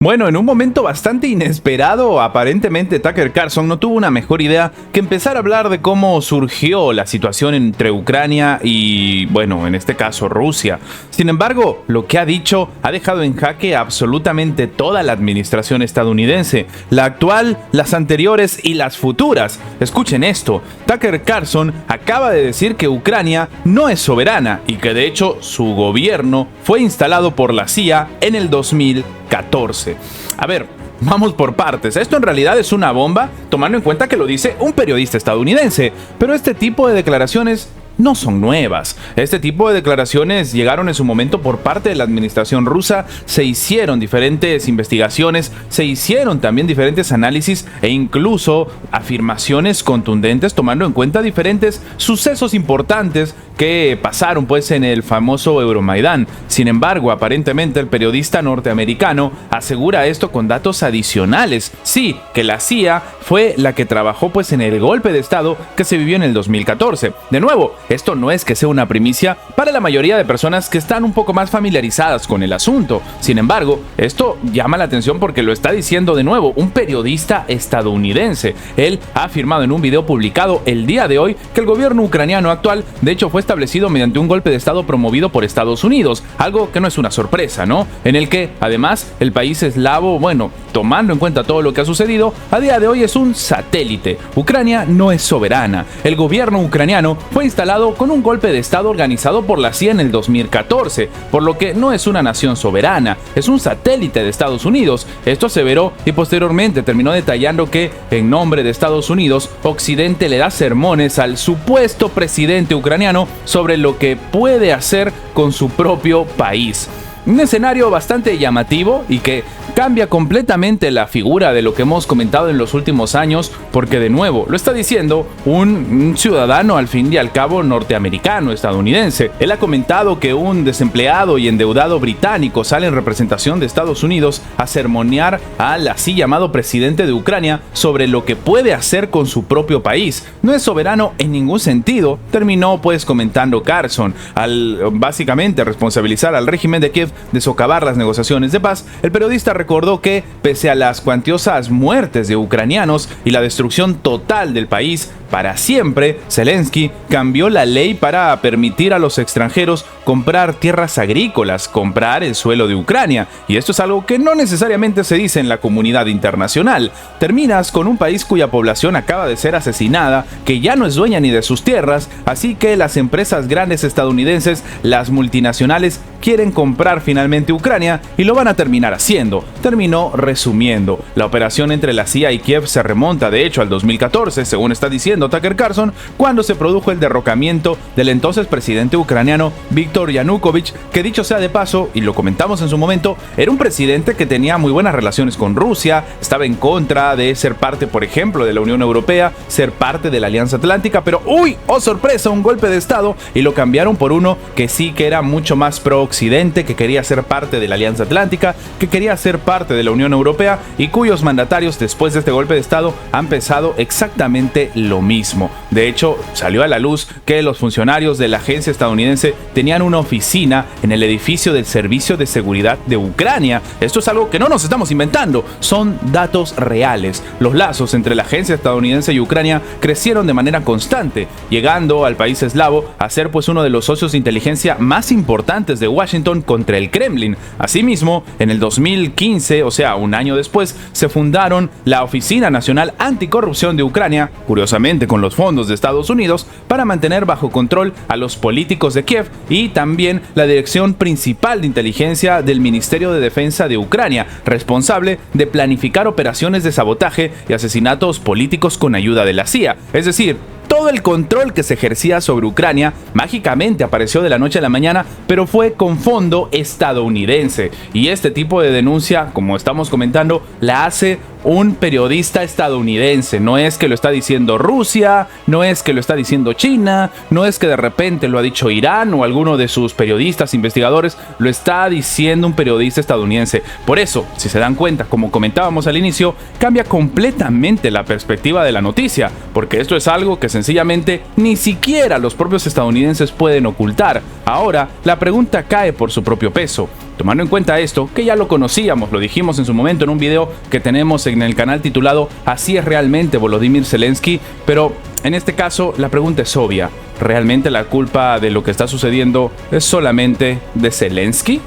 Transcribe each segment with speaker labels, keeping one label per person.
Speaker 1: Bueno, en un momento bastante inesperado, aparentemente Tucker Carlson no tuvo una mejor idea que empezar a hablar de cómo surgió la situación entre Ucrania y, bueno, en este caso Rusia. Sin embargo, lo que ha dicho ha dejado en jaque absolutamente toda la administración estadounidense, la actual, las anteriores y las futuras. Escuchen esto, Tucker Carlson acaba de decir que Ucrania no es soberana y que de hecho su gobierno fue instalado por la CIA en el 2014. A ver, vamos por partes. Esto en realidad es una bomba, tomando en cuenta que lo dice un periodista estadounidense. Pero este tipo de declaraciones no son nuevas. Este tipo de declaraciones llegaron en su momento por parte de la administración rusa, se hicieron diferentes investigaciones, se hicieron también diferentes análisis e incluso afirmaciones contundentes tomando en cuenta diferentes sucesos importantes que pasaron pues en el famoso Euromaidán. Sin embargo, aparentemente el periodista norteamericano asegura esto con datos adicionales. Sí, que la CIA fue la que trabajó pues en el golpe de estado que se vivió en el 2014. De nuevo, esto no es que sea una primicia para la mayoría de personas que están un poco más familiarizadas con el asunto. Sin embargo, esto llama la atención porque lo está diciendo de nuevo un periodista estadounidense. Él ha afirmado en un video publicado el día de hoy que el gobierno ucraniano actual de hecho fue establecido mediante un golpe de estado promovido por Estados Unidos, algo que no es una sorpresa, ¿no? En el que, además, el país eslavo, bueno, tomando en cuenta todo lo que ha sucedido, a día de hoy es un satélite. Ucrania no es soberana. El gobierno ucraniano fue instalado con un golpe de estado organizado por la CIA en el 2014, por lo que no es una nación soberana, es un satélite de Estados Unidos. Esto aseveró y posteriormente terminó detallando que, en nombre de Estados Unidos, Occidente le da sermones al supuesto presidente ucraniano sobre lo que puede hacer con su propio país. Un escenario bastante llamativo y que cambia completamente la figura de lo que hemos comentado en los últimos años, porque de nuevo lo está diciendo un ciudadano al fin y al cabo norteamericano, estadounidense. Él ha comentado que un desempleado y endeudado británico sale en representación de Estados Unidos a sermonear al así llamado presidente de Ucrania sobre lo que puede hacer con su propio país. No es soberano en ningún sentido, terminó pues comentando Carlson. Al básicamente responsabilizar al régimen de Kiev de socavar las negociaciones de paz, el periodista recordó que, pese a las cuantiosas muertes de ucranianos y la destrucción total del país para siempre, Zelensky cambió la ley para permitir a los extranjeros comprar tierras agrícolas, comprar el suelo de Ucrania. Y esto es algo que no necesariamente se dice en la comunidad internacional. Terminas con un país cuya población acaba de ser asesinada, que ya no es dueña ni de sus tierras, así que las empresas grandes estadounidenses, las multinacionales, quieren comprar finalmente Ucrania y lo van a terminar haciendo. Terminó resumiendo. La operación entre la CIA y Kiev se remonta de hecho al 2014, según está diciendo Tucker Carlson, cuando se produjo el derrocamiento del entonces presidente ucraniano Viktor Yanukovych, que dicho sea de paso, y lo comentamos en su momento, era un presidente que tenía muy buenas relaciones con Rusia, estaba en contra de ser parte, por ejemplo, de la Unión Europea, ser parte de la Alianza Atlántica, pero ¡uy! ¡Oh sorpresa! Un golpe de estado y lo cambiaron por uno que sí que era mucho más pro-occidente, que quería ser parte de la Alianza Atlántica, que quería ser parte de la Unión Europea y cuyos mandatarios después de este golpe de estado han pensado exactamente lo mismo. De hecho, salió a la luz que los funcionarios de la agencia estadounidense tenían una oficina en el edificio del Servicio de Seguridad de Ucrania. Esto es algo que no nos estamos inventando, son datos reales. Los lazos entre la agencia estadounidense y Ucrania crecieron de manera constante, llegando al país eslavo a ser pues uno de los socios de inteligencia más importantes de Washington contra el Kremlin. Asimismo, en el 2015, o sea, un año después, se fundaron la Oficina Nacional Anticorrupción de Ucrania, curiosamente con los fondos de Estados Unidos, para mantener bajo control a los políticos de Kiev, y también la Dirección Principal de Inteligencia del Ministerio de Defensa de Ucrania, responsable de planificar operaciones de sabotaje y asesinatos políticos con ayuda de la CIA. Es decir, todo el control que se ejercía sobre Ucrania mágicamente apareció de la noche a la mañana, pero fue con fondo estadounidense. Y este tipo de denuncia, como estamos comentando, la hace un periodista estadounidense. No es que lo está diciendo Rusia, no es que lo está diciendo China, no es que de repente lo ha dicho Irán o alguno de sus periodistas investigadores, lo está diciendo un periodista estadounidense. Por eso, si se dan cuenta, como comentábamos al inicio, cambia completamente la perspectiva de la noticia, porque esto es algo que sencillamente ni siquiera los propios estadounidenses pueden ocultar. Ahora, la pregunta cae por su propio peso. Tomando en cuenta esto, que ya lo conocíamos, lo dijimos en su momento en un video que tenemos en el canal titulado "Así es realmente Volodymyr Zelensky", pero en este caso la pregunta es obvia. ¿Realmente la culpa de lo que está sucediendo es solamente de Zelensky?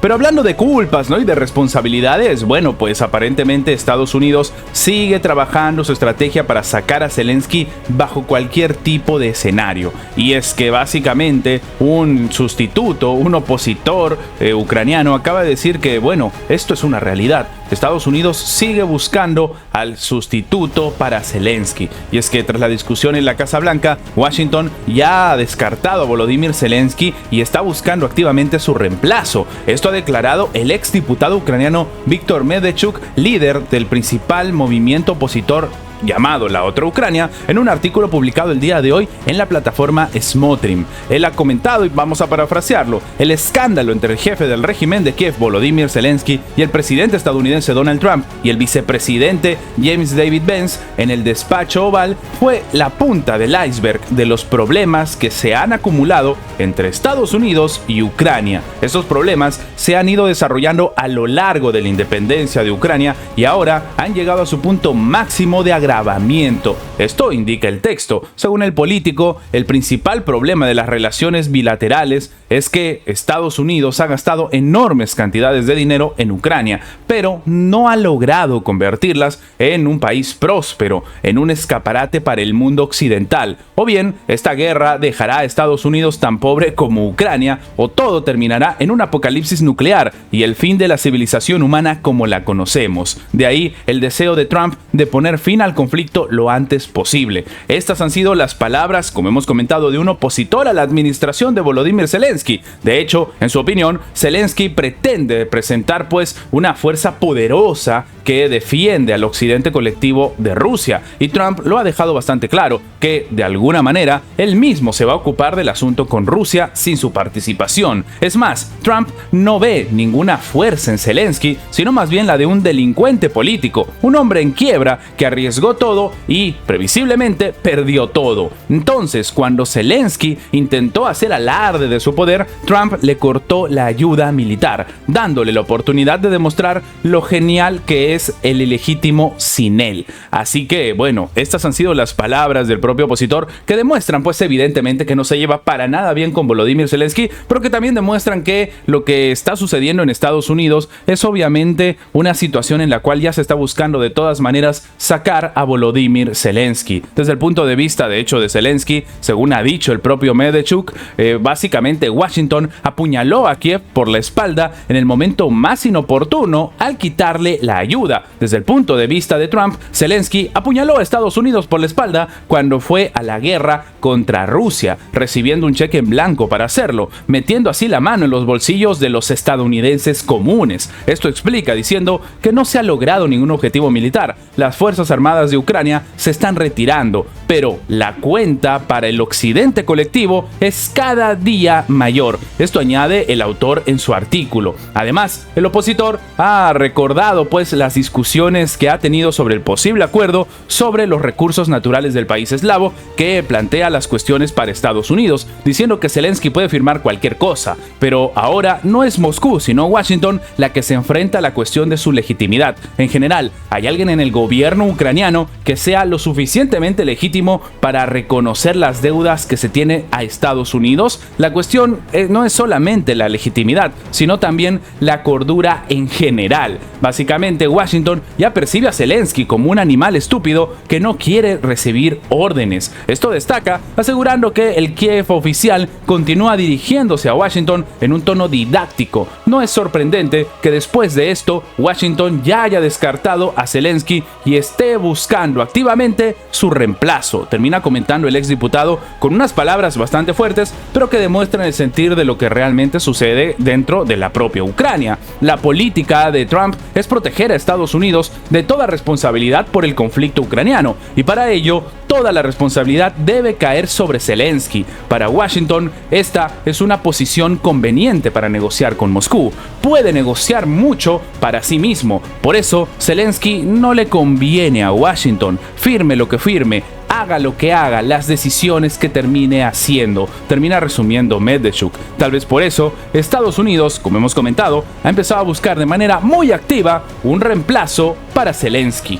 Speaker 1: Pero hablando de culpas, ¿no?, y de responsabilidades, bueno, pues aparentemente Estados Unidos sigue trabajando su estrategia para sacar a Zelensky bajo cualquier tipo de escenario. Y es que básicamente un sustituto, un opositor ucraniano acaba de decir que, bueno, esto es una realidad. Estados Unidos sigue buscando al sustituto para Zelensky. Y es que tras la discusión en la Casa Blanca, Washington ya ha descartado a Volodymyr Zelensky y está buscando activamente su reemplazo. Esto ha declarado el exdiputado ucraniano Viktor Medvedchuk, líder del principal movimiento opositor llamado La Otra Ucrania, en un artículo publicado el día de hoy en la plataforma Smotrim. Él ha comentado, y vamos a parafrasearlo: el escándalo entre el jefe del régimen de Kiev, Volodymyr Zelensky, y el presidente estadounidense Donald Trump y el vicepresidente James David Vance en el despacho Oval fue la punta del iceberg de los problemas que se han acumulado entre Estados Unidos y Ucrania. Estos problemas se han ido desarrollando a lo largo de la independencia de Ucrania y ahora han llegado a su punto máximo de agravamiento. Esto indica el texto. Según el político, el principal problema de las relaciones bilaterales es que Estados Unidos ha gastado enormes cantidades de dinero en Ucrania, pero no ha logrado convertirlas en un país próspero, en un escaparate para el mundo occidental. O bien, esta guerra dejará a Estados Unidos tan pobre como Ucrania, o todo terminará en un apocalipsis nuclear y el fin de la civilización humana como la conocemos. De ahí el deseo de Trump de poner fin al conflicto lo antes posible. Estas han sido las palabras, como hemos comentado, de un opositor a la administración de Volodymyr Zelensky. De hecho, en su opinión, Zelensky pretende presentar pues una fuerza poderosa que defiende al occidente colectivo de Rusia, y Trump lo ha dejado bastante claro, que de alguna manera él mismo se va a ocupar del asunto con Rusia sin su participación. Es más, Trump no ve ninguna fuerza en Zelensky, sino más bien la de un delincuente político, un hombre en quiebra que arriesgó todo y previsiblemente perdió todo. Entonces, cuando Zelensky intentó hacer alarde de su poder, Trump le cortó la ayuda militar, dándole la oportunidad de demostrar lo genial que es el ilegítimo sin él. Así que, bueno, estas han sido las palabras del propio opositor, que demuestran pues evidentemente que no se lleva para nada bien con Volodymyr Zelensky, pero que también demuestran que lo que está sucediendo en Estados Unidos es obviamente una situación en la cual ya se está buscando de todas maneras sacar a Volodymyr Zelensky. Desde el punto de vista, de hecho, de Zelensky, según ha dicho el propio Medvedchuk, básicamente Washington apuñaló a Kiev por la espalda en el momento más inoportuno al quitarle la ayuda. Desde el punto de vista de Trump, Zelensky apuñaló a Estados Unidos por la espalda cuando fue a la guerra contra Rusia, recibiendo un cheque en blanco para hacerlo, metiendo así la mano en los bolsillos de los estadounidenses comunes. Esto explica diciendo que no se ha logrado ningún objetivo militar. Las Fuerzas Armadas de Ucrania se están retirando, pero la cuenta para el occidente colectivo es cada día mayor. Esto añade el autor en su artículo. Además, el opositor ha recordado pues las discusiones que ha tenido sobre el posible acuerdo sobre los recursos naturales del país eslavo, que plantea las cuestiones para Estados Unidos, diciendo que Zelensky puede firmar cualquier cosa, pero ahora no es Moscú sino Washington la que se enfrenta a la cuestión de su legitimidad. En general, ¿hay alguien en el gobierno ucraniano que sea lo suficientemente legítimo para reconocer las deudas que se tiene a Estados Unidos? La cuestión no es solamente la legitimidad, sino también la cordura en general. Básicamente, Washington ya percibe a Zelensky como un animal estúpido que no quiere recibir órdenes. Esto destaca, asegurando que el Kiev oficial continúa dirigiéndose a Washington en un tono didáctico. No es sorprendente que después de esto, Washington ya haya descartado a Zelensky y esté buscando activamente su reemplazo. Termina comentando el exdiputado con unas palabras bastante fuertes, pero que demuestran el sentir de lo que realmente sucede dentro de la propia Ucrania. La política de Trump es proteger a Estados Unidos de toda responsabilidad por el conflicto ucraniano, y para ello toda la responsabilidad debe caer sobre Zelensky. Para Washington, esta es una posición conveniente para negociar con Moscú. Puede negociar mucho para sí mismo. Por eso, Zelensky no le conviene a Washington. Firme lo que firme, haga lo que haga, las decisiones que termine haciendo, termina resumiendo Medvedchuk. Tal vez por eso Estados Unidos, como hemos comentado, ha empezado a buscar de manera muy activa un reemplazo para Zelensky.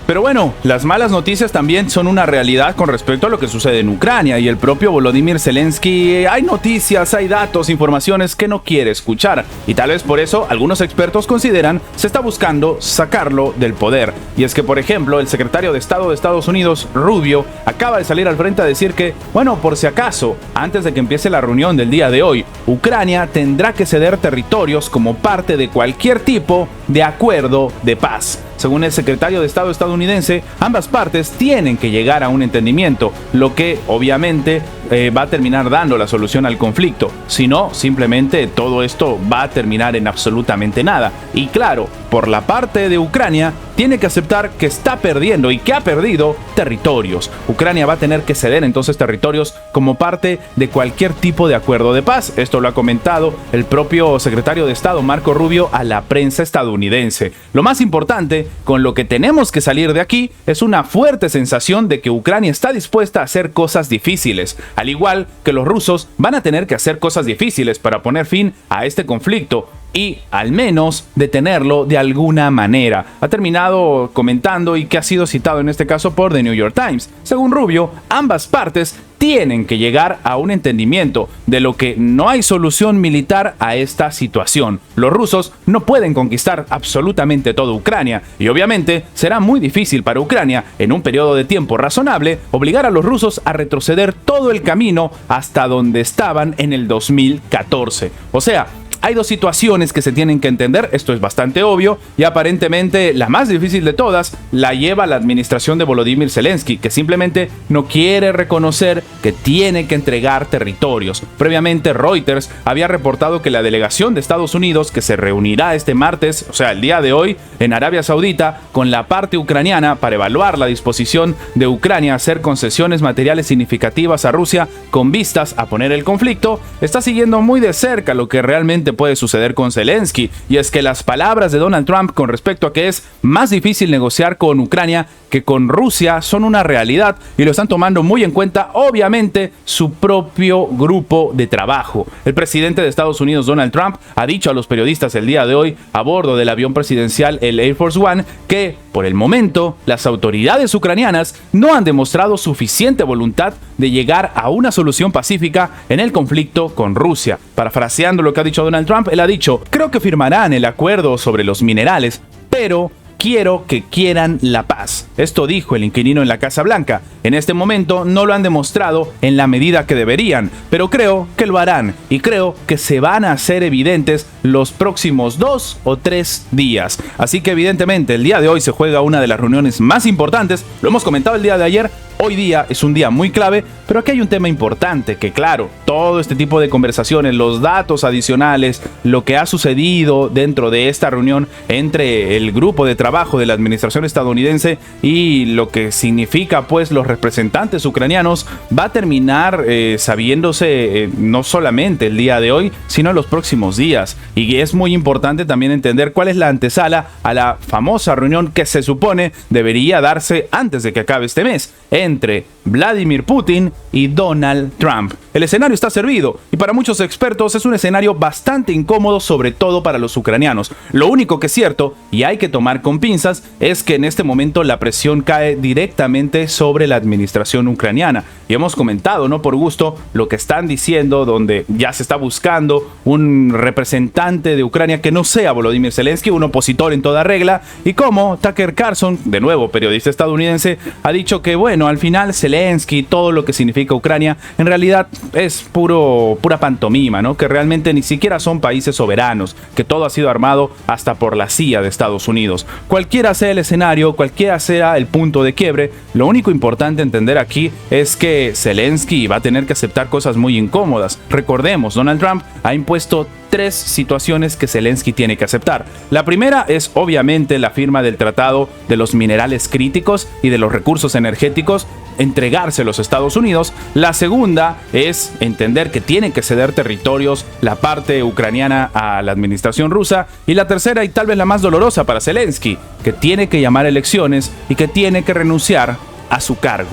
Speaker 1: Pero bueno, las malas noticias también son una realidad con respecto a lo que sucede en Ucrania y el propio Volodymyr Zelensky. Hay noticias, hay datos, informaciones que no quiere escuchar y tal vez por eso algunos expertos consideran se está buscando sacarlo del poder. Y es que, por ejemplo, el secretario de Estado de Estados Unidos, Rubio, acaba de salir al frente a decir que, bueno, por si acaso, antes de que empiece la reunión del día de hoy, Ucrania tendrá que ceder territorios como parte de cualquier tipo de acuerdo de paz. Según el secretario de Estado estadounidense, ambas partes tienen que llegar a un entendimiento, lo que obviamente va a terminar dando la solución al conflicto. Si no, simplemente todo esto va a terminar en absolutamente nada. Y claro, por la parte de Ucrania, tiene que aceptar que está perdiendo y que ha perdido territorios. Ucrania va a tener que ceder entonces territorios como parte de cualquier tipo de acuerdo de paz. Esto lo ha comentado el propio secretario de Estado, Marco Rubio, a la prensa estadounidense. Lo más importante, con lo que tenemos que salir de aquí, es una fuerte sensación de que Ucrania está dispuesta a hacer cosas difíciles, al igual que los rusos van a tener que hacer cosas difíciles para poner fin a este conflicto y al menos detenerlo de alguna manera. Ha terminado comentando y que ha sido citado en este caso por The New York Times. Según Rubio, ambas partes tienen que llegar a un entendimiento de lo que no hay solución militar a esta situación. Los rusos no pueden conquistar absolutamente toda Ucrania y obviamente será muy difícil para Ucrania, en un periodo de tiempo razonable, obligar a los rusos a retroceder todo el camino hasta donde estaban en el 2014. O sea, hay dos situaciones que se tienen que entender, esto es bastante obvio, y aparentemente la más difícil de todas la lleva la administración de Volodymyr Zelensky, que simplemente no quiere reconocer que tiene que entregar territorios. Previamente, Reuters había reportado que la delegación de Estados Unidos, que se reunirá este martes, o sea, el día de hoy, en Arabia Saudita, con la parte ucraniana para evaluar la disposición de Ucrania a hacer concesiones materiales significativas a Rusia con vistas a poner el conflicto, está siguiendo muy de cerca lo que realmente puede suceder con Zelensky, y es que las palabras de Donald Trump con respecto a que es más difícil negociar con Ucrania que con Rusia son una realidad y lo están tomando muy en cuenta obviamente su propio grupo de trabajo. El presidente de Estados Unidos, Donald Trump, ha dicho a los periodistas el día de hoy a bordo del avión presidencial, el Air Force One, que por el momento las autoridades ucranianas no han demostrado suficiente voluntad de llegar a una solución pacífica en el conflicto con Rusia. Parafraseando lo que ha dicho Donald Trump, él ha dicho: creo que firmarán el acuerdo sobre los minerales, pero quiero que quieran la paz. Esto dijo el inquilino en la Casa Blanca. En este momento no lo han demostrado en la medida que deberían, pero creo que lo harán y creo que se van a hacer evidentes los próximos 2 o 3 días. Así que evidentemente el día de hoy se juega una de las reuniones más importantes. Lo hemos comentado el día de ayer. Hoy día es un día muy clave, pero aquí hay un tema importante que, claro, todo este tipo de conversaciones, los datos adicionales, lo que ha sucedido dentro de esta reunión entre el grupo de trabajo de la administración estadounidense y lo que significa pues los representantes ucranianos, va a terminar sabiéndose no solamente el día de hoy, sino en los próximos días. Y es muy importante también entender cuál es la antesala a la famosa reunión que se supone debería darse antes de que acabe este mes, entre Vladimir Putin y Donald Trump. El escenario está servido y para muchos expertos es un escenario bastante incómodo, sobre todo para los ucranianos. Lo único que es cierto, y hay que tomar con pinzas, es que en este momento la presión cae directamente sobre la administración ucraniana. Y hemos comentado, no por gusto, lo que están diciendo, donde ya se está buscando un representante de Ucrania que no sea Volodymyr Zelensky, un opositor en toda regla, y como Tucker Carlson, de nuevo periodista estadounidense, ha dicho que bueno, al final Zelensky, todo lo que significa Ucrania, en realidad es pura pantomima, ¿no? Que realmente ni siquiera son países soberanos, que todo ha sido armado hasta por la CIA de Estados Unidos. Cualquiera sea el escenario, cualquiera sea el punto de quiebre, lo único importante entender aquí es que Zelensky va a tener que aceptar cosas muy incómodas. Recordemos, Donald Trump ha impuesto 3 situaciones que Zelensky tiene que aceptar. La primera es obviamente la firma del Tratado de los Minerales Críticos y de los Recursos Energéticos, entregarse a los Estados Unidos. La segunda es entender que tiene que ceder territorios la parte ucraniana a la administración rusa. Y la tercera, y tal vez la más dolorosa para Zelensky, que tiene que llamar elecciones y que tiene que renunciar a su cargo.